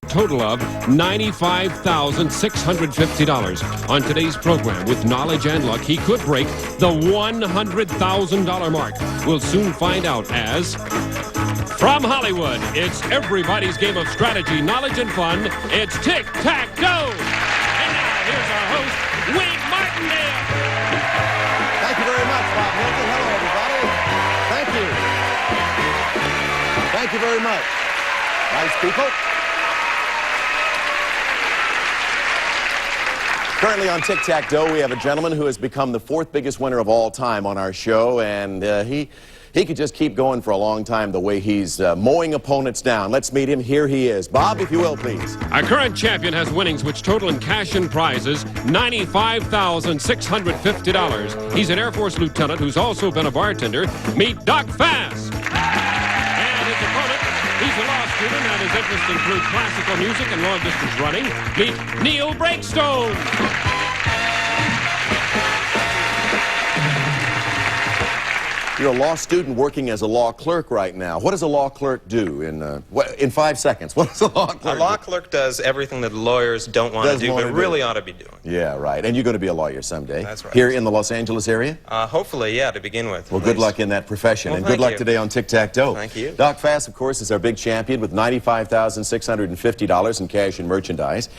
total of $95,650. On today's program, with knowledge and luck, he could break the $100,000 mark. We'll soon find out as... From Hollywood, it's everybody's game of strategy, knowledge, and fun. It's Tic Tac Dough. And now, here's our host, Wade Martindale. Thank you very much, Bob Hilton. Hello, everybody. Thank you. Thank you very much. Nice people. Currently on Tic Tac Dough, we have a gentleman who has become the fourth biggest winner of all time on our show, and he could just keep going for a long time the way he's mowing opponents down. Let's meet him. Here he is. Bob, if you will, please. Our current champion has winnings which total in cash and prizes $95,650. He's an Air Force lieutenant who's also been a bartender. Meet Doc Fast. And his opponent, he's a law student and his interests include classical music and long-distance running. Meet Neil Breakstone. You're a law student working as a law clerk right now. What does a law clerk do in 5 seconds? What does a law clerk do? A law clerk does everything that lawyers don't want to do, but really ought to be doing. Yeah, right. And you're going to be a lawyer someday. That's right. Here in the Los Angeles area? Hopefully, yeah, to begin with. Well, good luck in that profession. Well, and good luck you. today on Tic Tac Dough. Thank you. Doc Fast, of course, is our big champion with $95,650 in cash and merchandise.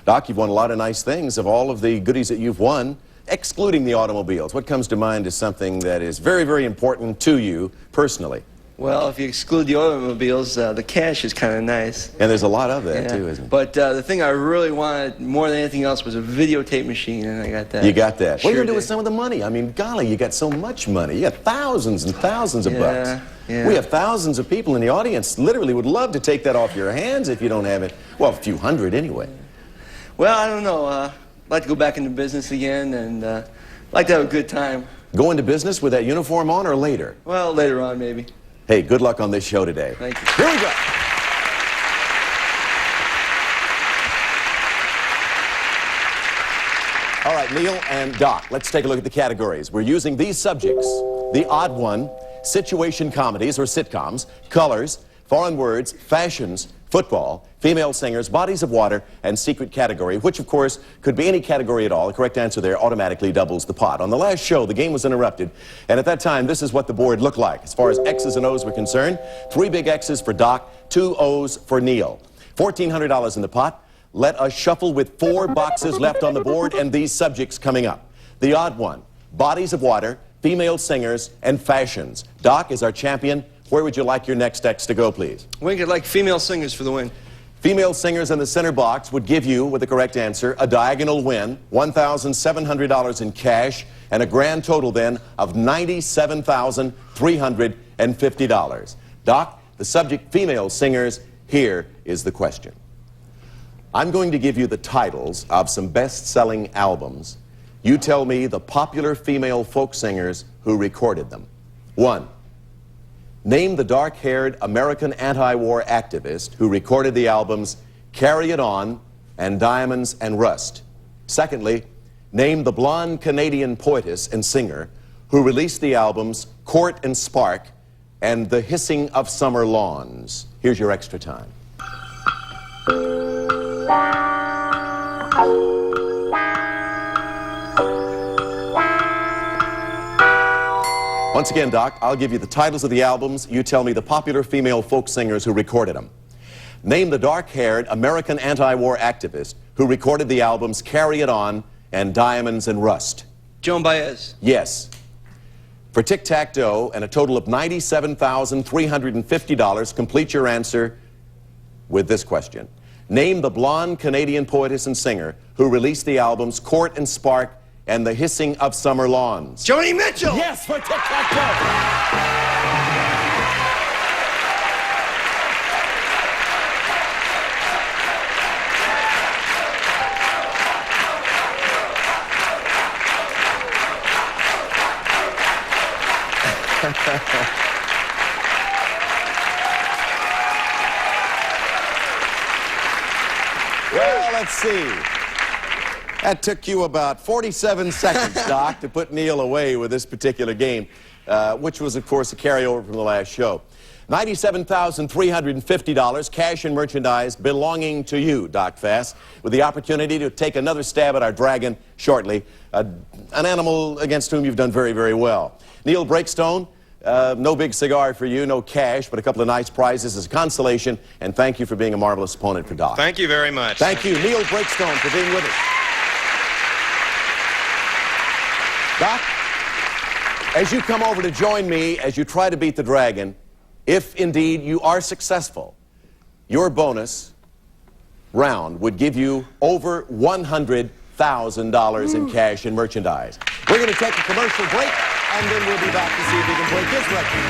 Doc, you've won a lot of nice things. Of all of the goodies that you've won, excluding the automobiles, what comes to mind is something that is very, very important to you personally? Well, if you exclude the automobiles, the cash is kind of nice. And there's a lot of that, too, isn't there? But the thing I really wanted more than anything else was a videotape machine, and I got that. You got that. What are you going to do with did. some of the money? I mean, golly, you got so much money. You got thousands and thousands of bucks. Yeah. We have thousands of people in the audience literally would love to take that off your hands if you don't have it. Well, a few hundred anyway. Well, I don't know. I'd like to go back into business again, and like to have a good time. Go into business with that uniform on or later? Well, later on, maybe. Hey, good luck on this show today. Thank you. Here we go. All right, Neil and Doc, let's take a look at the categories. We're using these subjects: the odd one, situation comedies or sitcoms, colors, foreign words, fashions, football, female singers, bodies of water, and secret category, which, of course, could be any category at all. The correct answer there automatically doubles the pot. On the last show, the game was interrupted, and at that time, this is what the board looked like. As far as X's and O's were concerned, 3 big X's for Doc, 2 O's for Neil. $1,400 in the pot. Let us shuffle with 4 boxes left on the board and these subjects coming up. The odd one, bodies of water, female singers, and fashions. Doc is our champion. Where would you like your next X to go, please? Wink, I'd like female singers for the win. Female singers in the center box would give you, with the correct answer, a diagonal win, $1,700 in cash, and a grand total then of $97,350. Doc, the subject female singers, here is the question. I'm going to give you the titles of some best-selling albums. You tell me the popular female folk singers who recorded them. 1. Name the dark-haired American anti-war activist who recorded the albums Carry It On and Diamonds and Rust. Secondly, name the blonde Canadian poetess and singer who released the albums Court and Spark and The Hissing of Summer Lawns. Here's your extra time. Once again, Doc, I'll give you the titles of the albums. You tell me the popular female folk singers who recorded them. Name the dark-haired American anti-war activist who recorded the albums Carry It On and Diamonds and Rust. Joan Baez. Yes. For Tic Tac Dough and a total of $97,350, complete your answer with this question. Name the blonde Canadian poetess and singer who released the albums Court and Spark and The Hissing of Summer Lawns. Joni Mitchell! Yes, for Tic Tac Dough! Well, let's see. That took you about 47 seconds, Doc, to put Neil away with this particular game, which was, of course, a carryover from the last show. $97,350 cash and merchandise belonging to you, Doc Fass, with the opportunity to take another stab at our dragon shortly, an animal against whom you've done very, very well. Neil Breakstone, no big cigar for you, no cash, but a couple of nice prizes as a consolation, and thank you for being a marvelous opponent for Doc. Thank you very much. Thank you, Neil Breakstone, for being with us. Doc, as you come over to join me as you try to beat the dragon, if indeed you are successful, your bonus round would give you over $100,000 in cash and merchandise. We're going to take a commercial break, and then we'll be back to see if we can break his record.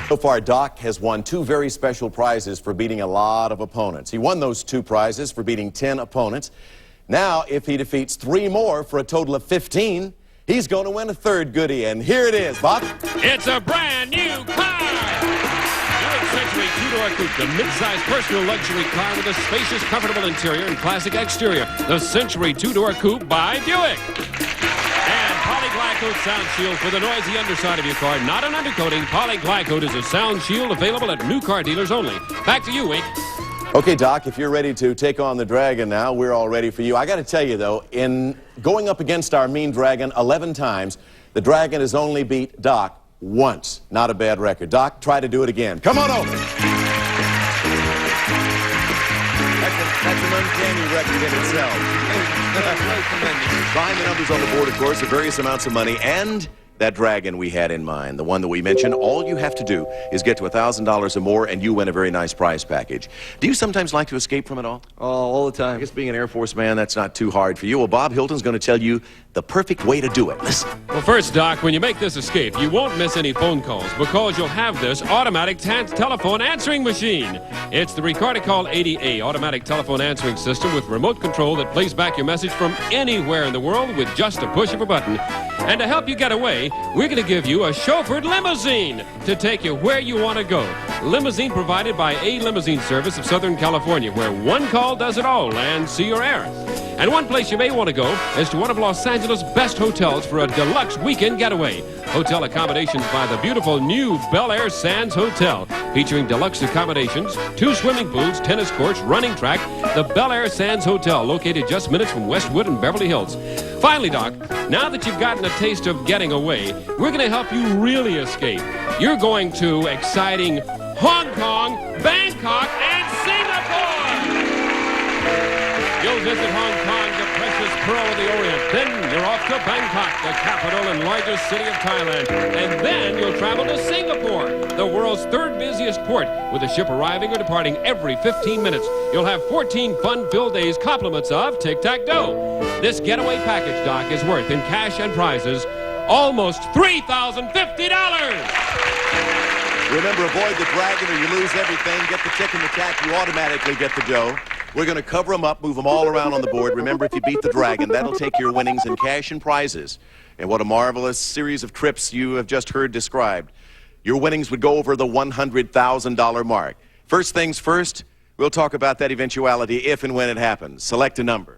So far, Doc has won 2 very special prizes for beating a lot of opponents. He won those 2 prizes for beating 10 opponents. Now, if he defeats 3 more for a total of 15, he's going to win a 3rd goodie. And here it is, Bob. It's a brand new car! Buick Century 2-door coupe, the mid-size personal luxury car with a spacious, comfortable interior and classic exterior. The Century 2-door coupe by Buick. Polyglycoat sound shield for the noisy underside of your car. Not an undercoating. Polyglycoat is a sound shield available at new car dealers only. Back to you, Wink. Okay, Doc, if you're ready to take on the dragon now, we're all ready for you. I got to tell you, though, in going up against our mean dragon 11 times, the dragon has only beat Doc once. Not a bad record. Doc, try to do it again. Come on over. That's an uncanny record in itself. Behind the numbers on the board, of course, are various amounts of money and that dragon we had in mind, the one that we mentioned. All you have to do is get to $1,000 or more, and you win a very nice prize package. Do you sometimes like to escape from it all? Oh, all the time. I guess being an Air Force man, that's not too hard for you. Well, Bob Hilton's going to tell you the perfect way to do it. Listen. Well, first, Doc, when you make this escape, you won't miss any phone calls because you'll have this automatic telephone answering machine. It's the Recordicall 80A automatic telephone answering system with remote control that plays back your message from anywhere in the world with just a push of a button. And to help you get away, we're going to give you a chauffeured limousine to take you where you want to go. Limousine provided by A Limousine Service of Southern California, where one call does it all, and see your errand. And one place you may want to go is to one of Los Angeles' best hotels for a deluxe weekend getaway. Hotel accommodations by the beautiful new Bel Air Sands Hotel, featuring deluxe accommodations, 2 swimming pools, tennis courts, running track. The Bel Air Sands Hotel, located just minutes from Westwood and Beverly Hills. Finally, Doc, now that you've gotten a taste of getting away, we're going to help you really escape. You're going to exciting Hong Kong, Bangkok, and Singapore! You'll visit Hong Kong, the precious pearl of the Orient. Then you're off to Bangkok, the capital and largest city of Thailand. And then you'll travel to Singapore, the world's 3rd busiest port, with a ship arriving or departing every 15 minutes. You'll have 14 fun-filled days, compliments of Tic Tac Dough. This getaway package, Doc, is worth in cash and prizes almost $3,050. Remember, avoid the dragon or you lose everything. Get the tick and the tack, you automatically get the dough. We're going to cover them up, move them all around on the board. Remember, if you beat the dragon, that'll take your winnings in cash and prizes. And what a marvelous series of trips you have just heard described. Your winnings would go over the $100,000 mark. First things first, we'll talk about that eventuality if and when it happens. Select a number.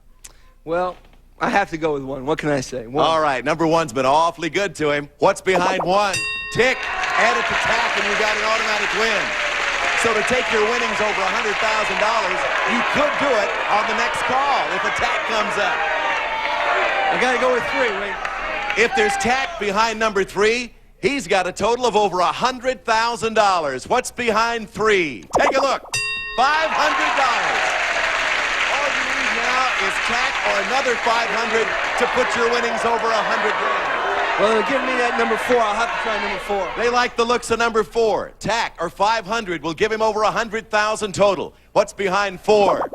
Well, I have to go with 1. What can I say? 1. All right, number 1's been awfully good to him. What's behind 1? Tick, add it to tack, and you got an automatic win. So to take your winnings over $100,000, you could do it on the next call if a tack comes up. I got to go with 3, Wink. If there's tack behind number 3, he's got a total of over $100,000. What's behind 3? Take a look. $500. All you need now is tack or another $500 to put your winnings over $100,000. Well, they're giving me that number 4. I'll have to try number 4. They like the looks of number 4. Tack or $500 will give him over $100,000 total. What's behind 4? $300.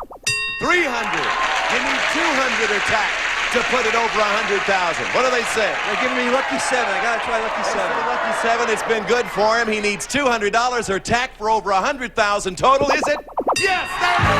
You need $200 or tack to put it over $100,000. What do they say? They're giving me lucky 7. I got to try lucky 7. Lucky 7. It's been good for him. He needs $200 or tack for over $100,000 total. Is it? Yes. There it is.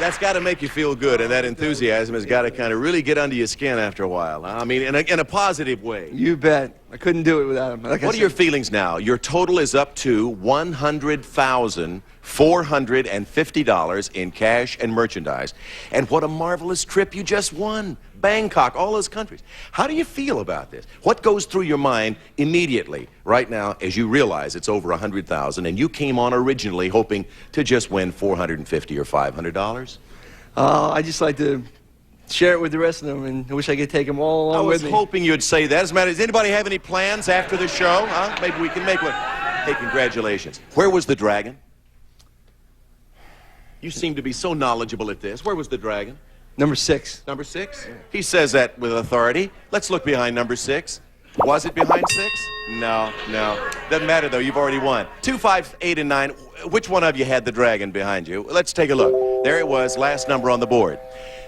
that's got to make you feel good, and that enthusiasm has got to kind of really get under your skin after a while. Huh? I mean, in a positive way. You bet. I couldn't do it without him. Like what are your feelings now? Your total is up to $100,450 in cash and merchandise. And what a marvelous trip you just won. Bangkok, all those countries. How do you feel about this? What goes through your mind immediately right now as you realize it's over $100,000 and you came on originally hoping to just win $450 or $500? I just like to share it with the rest of them, and I wish I could take them all along with me. I was hoping you'd say that. As a matter, does anybody have any plans after the show? Huh? Maybe we can make one. Hey, congratulations. Where was the dragon? You seem to be so knowledgeable at this. Where was the dragon? Number 6. Number 6? He says that with authority. Let's look behind number 6. Was it behind 6? No. Doesn't matter, though. You've already won. 2, 5, 8, and 9. Which one of you had the dragon behind you? Let's take a look. There it was, last number on the board.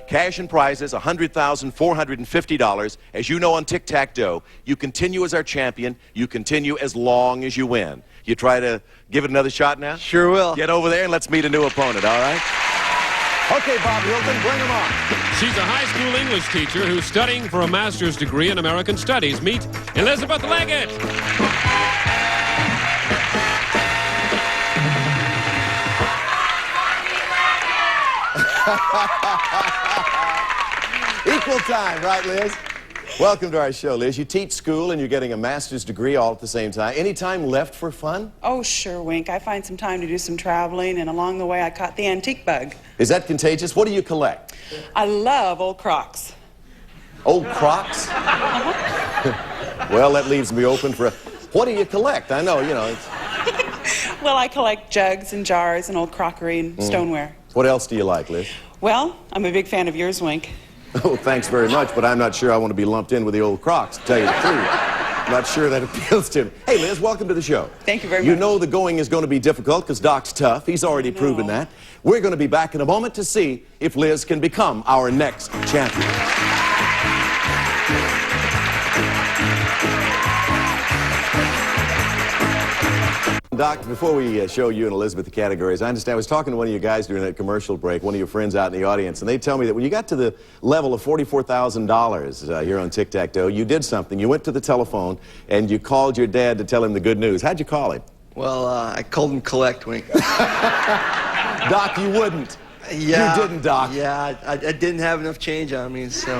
Cash and prizes, $100,450. As you know on Tic Tac Dough, you continue as our champion. You continue as long as you win. You try to give it another shot now? Sure will. Get over there and let's meet a new opponent, all right? Okay, Bob Hilton, bring him on. She's a high school English teacher who's studying for a master's degree in American Studies. Meet Elizabeth Leggett. Equal time, right, Liz? Welcome to our show, Liz. You teach school and you're getting a master's degree all at the same time. Any time left for fun? Oh, sure, Wink. I find some time to do some traveling, and along the way I caught the antique bug. Is that contagious? What do you collect? I love old Crocs. Old Crocs? Well, that leaves me open for what do you collect? I know, it's... Well, I collect jugs and jars and old crockery and stoneware. What else do you like, Liz? Well, I'm a big fan of yours, Wink. Oh, thanks very much, but I'm not sure I want to be lumped in with the old Crocs, to tell you the truth. I'm not sure that appeals to me. Hey, Liz, welcome to the show. Thank you very much. You know the going is going to be difficult because Doc's tough. He's already proven that. We're going to be back in a moment to see if Liz can become our next champion. Doc, before we show you and Elizabeth the categories, I understand I was talking to one of you guys during that commercial break, one of your friends out in the audience, and they tell me that when you got to the level of $44,000 here on Tic Tac Dough, you did something. You went to the telephone and you called your dad to tell him the good news. How'd you call him? Well, I called him Collect, Wink. Doc, you wouldn't. Yeah. You didn't, Doc. Yeah, I didn't have enough change on me, so...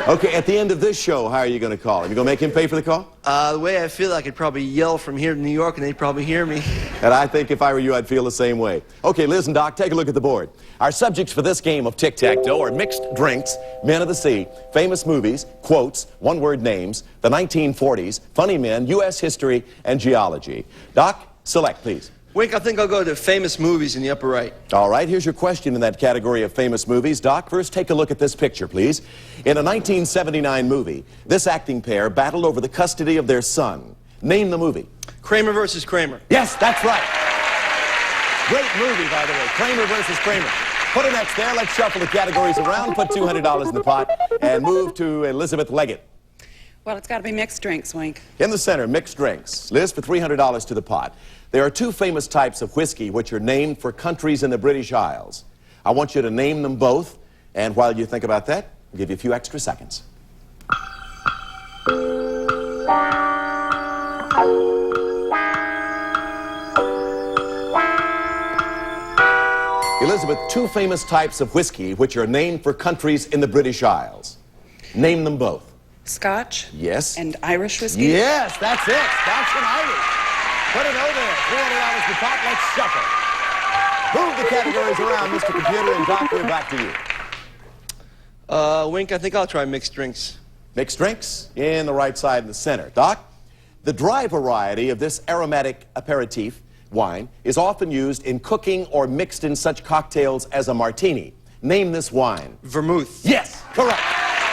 Okay, at the end of this show, how are you going to call him? You going to make him pay for the call? The way I feel, I could probably yell from here to New York and they'd probably hear me. And I think if I were you, I'd feel the same way. Okay, Liz and Doc, take a look at the board. Our subjects for this game of tic-tac-toe are mixed drinks, men of the sea, famous movies, quotes, one-word names, the 1940s, funny men, U.S. history, and geology. Doc, select, please. Wink, I think I'll go to famous movies in the upper right. All right, here's your question in that category of famous movies. Doc, first take a look at this picture, please. In a 1979 movie, this acting pair battled over the custody of their son. Name the movie. Kramer versus Kramer. Yes, that's right. Great movie, by the way. Kramer versus Kramer. Put an X there. Let's shuffle the categories around, put $200 in the pot, and move to Elizabeth Leggett. Well, it's got to be mixed drinks, Wink. In the center, mixed drinks. Liz, for $300 to the pot. There are two famous types of whiskey which are named for countries in the British Isles. I want you to name them both, and while you think about that, I'll give you a few extra seconds. Elizabeth, two famous types of whiskey which are named for countries in the British Isles. Name them both. Scotch. Yes. And Irish whiskey. Yes, that's it. Scotch and Irish. Put it over there. $300 to the pot. Let's shuffle. Move the categories around, Mr. Computer, and Doc, we're back to you. Wink, I think I'll try mixed drinks. Mixed drinks in the right side in the center. Doc, the dry variety of this aromatic aperitif wine is often used in cooking or mixed in such cocktails as a martini. Name this wine. Vermouth. Yes, correct.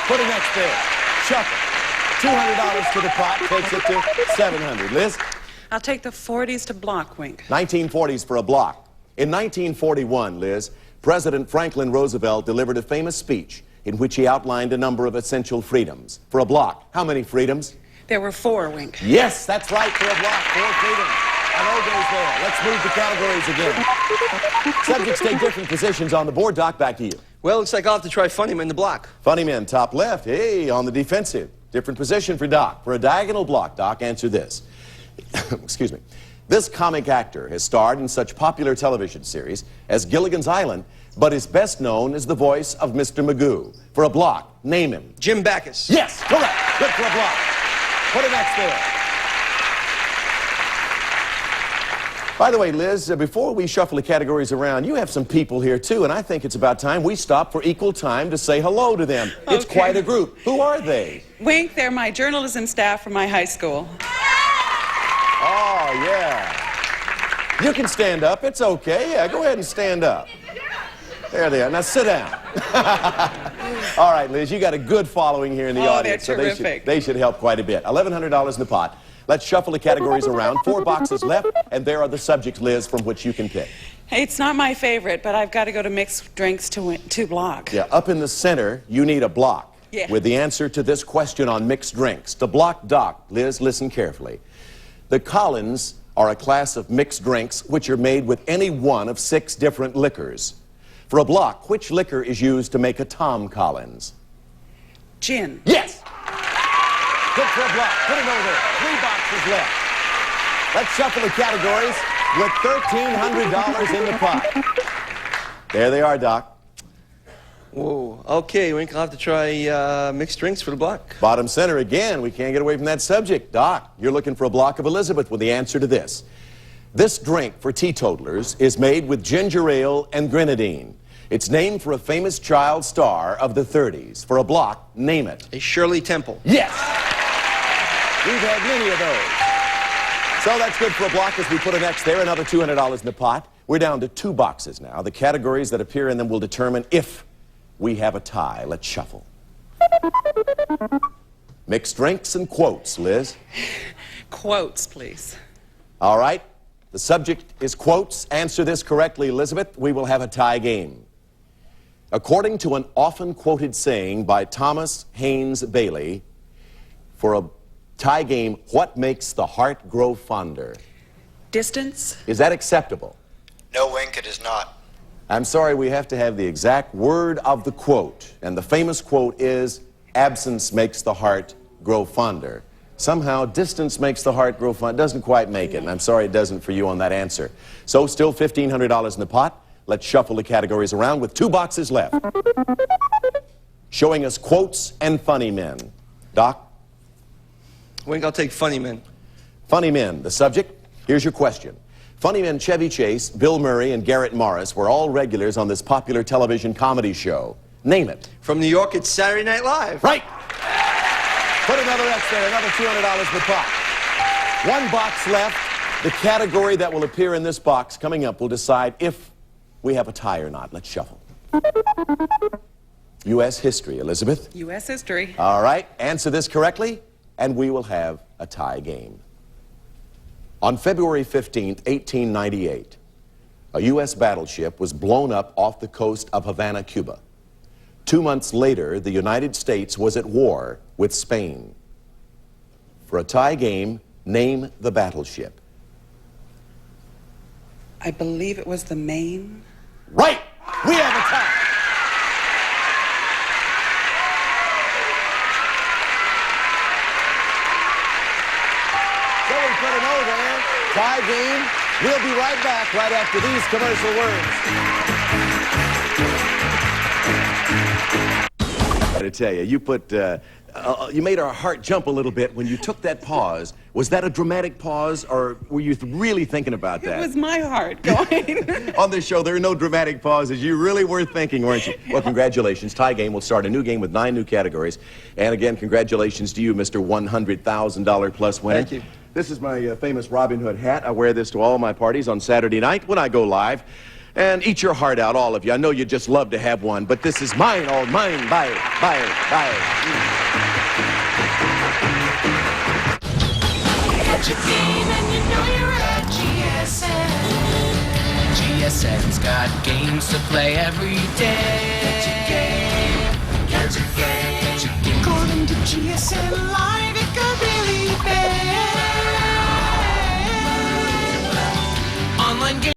Put an X there. Shuffle. $200 to the pot takes it to $700. Liz? I'll take the 40s to block, Wink. 1940s for a block. In 1941, Liz, President Franklin Roosevelt delivered a famous speech in which he outlined a number of essential freedoms. For a block, how many freedoms? There were 4, Wink. Yes, that's right, for a block, 4 freedoms. An Ogre's there. Let's move the categories again. Subjects take different positions on the board. Doc, back to you. Well, looks like I'll have to try funny man the block. Funny men, top left. Hey, on the defensive. Different position for Doc. For a diagonal block, Doc, answer this. Excuse me. This comic actor has starred in such popular television series as Gilligan's Island, but is best known as the voice of Mr. Magoo. For a block, name him. Jim Backus. Yes, correct. Good for a block. Put an X there. By the way, Liz, before we shuffle the categories around, you have some people here, too, and I think it's about time we stop for equal time to say hello to them. It's Okay. quite a group. Who are they? Wink, they're my journalism staff from my high school. Oh, yeah. You can stand up. It's okay. Yeah, go ahead and stand up. There they are. Now sit down. All right, Liz, you got a good following here in the audience. They're terrific. They should help quite a bit. $1,100 in the pot. Let's shuffle the categories around. 4 boxes left, and there are the subjects, Liz, from which you can pick. Hey, it's not my favorite, but I've got to go to mixed drinks to win 2 block. Yeah, up in the center, you need a block. Yeah. With the answer to this question on mixed drinks. To block Doc, Liz, listen carefully. The Collins are a class of mixed drinks which are made with any one of 6 different liquors. For a block, which liquor is used to make a Tom Collins? Gin. Yes! Good for a block. Put it over. 3 boxes left. Let's shuffle the categories with $1,300 in the pot. There they are, Doc. Whoa. Okay, Wink, I'll have to try mixed drinks for the block. Bottom center again. We can't get away from that subject. Doc, you're looking for a block of Elizabeth with the answer to this. This drink for teetotalers is made with ginger ale and grenadine. It's named for a famous child star of the 30s. For a block, name it. A Shirley Temple. Yes! We've had many of those. So that's good for a block as we put an X there, another $200 in the pot. We're down to 2 boxes now. The categories that appear in them will determine if we have a tie. Let's shuffle. Mixed drinks and quotes, Liz. Quotes, please. All right. The subject is quotes. Answer this correctly, Elizabeth. We will have a tie game. According to an often quoted saying by Thomas Haynes Bailey, for a tie game, what makes the heart grow fonder? Distance. Is that acceptable? No, Wink, it is not. I'm sorry, we have to have the exact word of the quote. And the famous quote is, absence makes the heart grow fonder. Somehow, distance makes the heart grow fonder. Doesn't quite make it, and I'm sorry it doesn't for you on that answer. So, still $1,500 in the pot. Let's shuffle the categories around with 2 boxes left. Showing us quotes and funny men. Doc? Wink, I'll take funny men. Funny men. The subject? Here's your question. Funny men Chevy Chase, Bill Murray, and Garrett Morris were all regulars on this popular television comedy show. Name it. From New York, it's Saturday Night Live. Right! Put another X there, another $200 in the pot. 1 box left. The category that will appear in this box coming up will decide if we have a tie or not. Let's shuffle. U.S. history, Elizabeth. U.S. history. All right, answer this correctly, and we will have a tie game. On February 15th, 1898, a U.S. battleship was blown up off the coast of Havana, Cuba. 2 months later, the United States was at war with Spain. For a tie game, name the battleship. I believe it was the Maine. Right! We have a tie! So we put an O there. Tie game. We'll be right back right after these commercial words. I gotta tell you, you made our heart jump a little bit when you took that pause. Was that a dramatic pause, or were you really thinking about that? It was my heart going. On this show, there are no dramatic pauses. You really were thinking, weren't you? Well, congratulations. Tie game will start a new game with 9 new categories. And again, congratulations to you, Mr. $100,000 plus winner. Thank you. This is my famous Robin Hood hat. I wear this to all my parties on Saturday night when I go live. And eat your heart out, all of you. I know you'd just love to have one, but this is mine, all mine. Buy it, buy it, buy it. Get your game and you know you're at GSN. GSN's got games to play every day. Get your game, get your game, get your game. According to GSN Live.